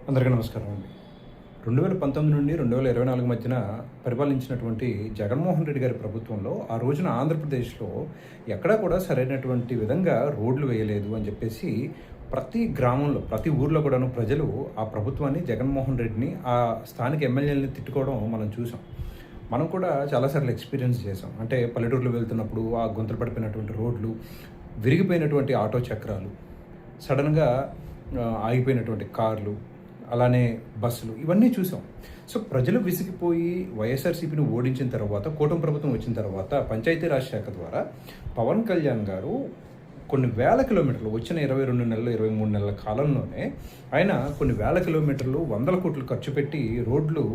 అందరికీ నమస్కారం అండి. 2019 నుండి 2024 మధ్యన పరిపాలించినటువంటి జగన్మోహన్ రెడ్డి గారి ప్రభుత్వంలో ఆ రోజున ఆంధ్రప్రదేశ్లో ఎక్కడా కూడా సరైనటువంటి విధంగా రోడ్లు వేయలేదు అని చెప్పేసి ప్రతి గ్రామంలో, ప్రతి ఊర్లో కూడాను ప్రజలు ఆ ప్రభుత్వాన్ని, జగన్మోహన్ రెడ్డిని, ఆ స్థానిక ఎమ్మెల్యేలని తిట్టుకోవడం మనం చూసాం. మనం కూడా చాలాసార్లు ఎక్స్పీరియన్స్ చేసాం. అంటే పల్లెటూరులో వెళ్తున్నప్పుడు ఆ గుంతలు పడిపోయినటువంటి రోడ్లు, విరిగిపోయినటువంటి ఆటో చక్రాలు, సడన్గా ఆగిపోయినటువంటి కార్లు, అలానే బస్సులు, ఇవన్నీ చూసాం. సో ప్రజలు విసిగిపోయి వైఎస్ఆర్సీపీని ఓడించిన తర్వాత, కూటమి ప్రభుత్వం వచ్చిన తర్వాత పంచాయతీరాజ్ శాఖ ద్వారా పవన్ కళ్యాణ్ గారు కొన్ని వేల కిలోమీటర్లు, వచ్చిన 22 నెలలు 23 నెలల కాలంలోనే ఆయన కొన్ని వేల కిలోమీటర్లు, వందల కోట్లు ఖర్చు పెట్టి రోడ్లు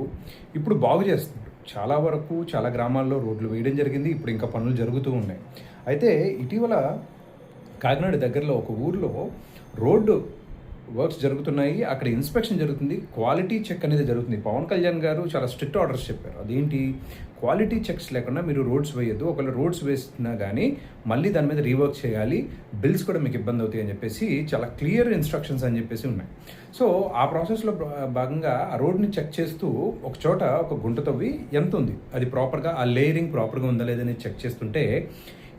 ఇప్పుడు బాగు చేస్తున్నారు. చాలా వరకు చాలా గ్రామాల్లో రోడ్లు వేయడం జరిగింది. ఇప్పుడు ఇంకా పనులు జరుగుతూ ఉన్నాయి. అయితే ఇటీవల కాకినాడ దగ్గరలో ఒక ఊర్లో రోడ్డు వర్క్స్ జరుగుతున్నాయి. అక్కడ ఇన్స్పెక్షన్ జరుగుతుంది. క్వాలిటీ చెక్ అనేది జరుగుతుంది. పవన్ కళ్యాణ్ గారు చాలా స్ట్రిక్ట్ ఆర్డర్స్ చెప్పారు. అదేంటి, క్వాలిటీ చెక్స్ లేకుండా మీరు రోడ్స్ వేయద్దు, ఒకవేళ రోడ్స్ వేస్తున్నా కానీ మళ్ళీ దాని మీద రీవర్క్ చేయాలి, బిల్స్ కూడా మీకు ఇబ్బంది అవుతాయి అని చెప్పేసి చాలా క్లియర్ ఇన్స్ట్రక్షన్స్ అని చెప్పేసి ఉన్నాయి. సో ఆ ప్రాసెస్లో భాగంగా ఆ రోడ్ని చెక్ చేస్తూ ఒక చోట ఒక గుంట తవ్వి ఎంత ఉంది, అది ప్రాపర్గా, ఆ లేయరింగ్ ప్రాపర్గా ఉందా లేదని చెక్ చేస్తుంటే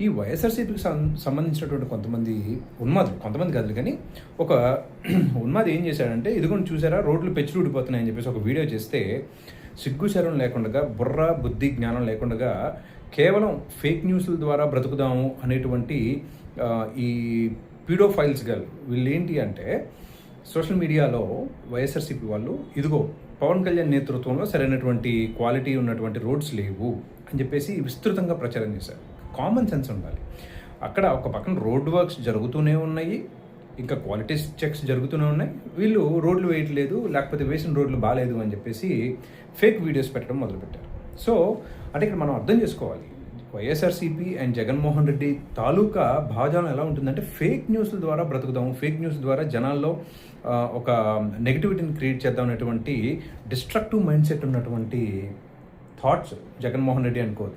ఈ వైఎస్ఆర్సీపీకి సంబంధించినటువంటి కొంతమంది ఉన్మాదులు, కొంతమంది కాదు కానీ ఒక ఉన్మాది ఏం చేశాడంటే, ఇదిగోండి చూసారా రోడ్లు పెచ్చులు ఊడిపోతున్నాయని చెప్పేసి ఒక వీడియో చేస్తే, సిగ్గు శరం లేకుండా, బుర్ర బుద్ధి జ్ఞానం లేకుండా కేవలం ఫేక్ న్యూస్ల ద్వారా బ్రతుకుదాము అనేటువంటి ఈ పీడోఫైల్స్ గర్ల్ వీళ్ళు ఏంటి అంటే, సోషల్ మీడియాలో వైఎస్ఆర్సీపీ వాళ్ళు ఇదిగో పవన్ కళ్యాణ్ నేతృత్వంలో సరైనటువంటి క్వాలిటీ ఉన్నటువంటి రోడ్స్ లేవు అని చెప్పేసి విస్తృతంగా ప్రచారం చేశారు. కామన్ సెన్స్ ఉండాలి. అక్కడ ఒక పక్కన రోడ్ వర్క్స్ జరుగుతూనే ఉన్నాయి, ఇంకా క్వాలిటీ చెక్స్ జరుగుతూనే ఉన్నాయి. వీళ్ళు రోడ్లు వేయట్లేదు, లేకపోతే వేసిన రోడ్లు బాగాలేదు అని చెప్పేసి ఫేక్ వీడియోస్ పెట్టడం మొదలుపెట్టారు. సో అంటే ఇక్కడ మనం అర్థం చేసుకోవాలి, వైఎస్ఆర్సీపీ అండ్ జగన్మోహన్ రెడ్డి తాలూకా భావజాలం ఎలా ఉంటుందంటే, ఫేక్ న్యూస్ల ద్వారా బ్రతుకుదాము, ఫేక్ న్యూస్ ద్వారా జనాల్లో ఒక నెగిటివిటీని క్రియేట్ చేద్దాం అనేటువంటి డిస్ట్రక్టివ్ మైండ్ సెట్ ఉన్నటువంటి థాట్స్ జగన్మోహన్ రెడ్డి అనుకోదు.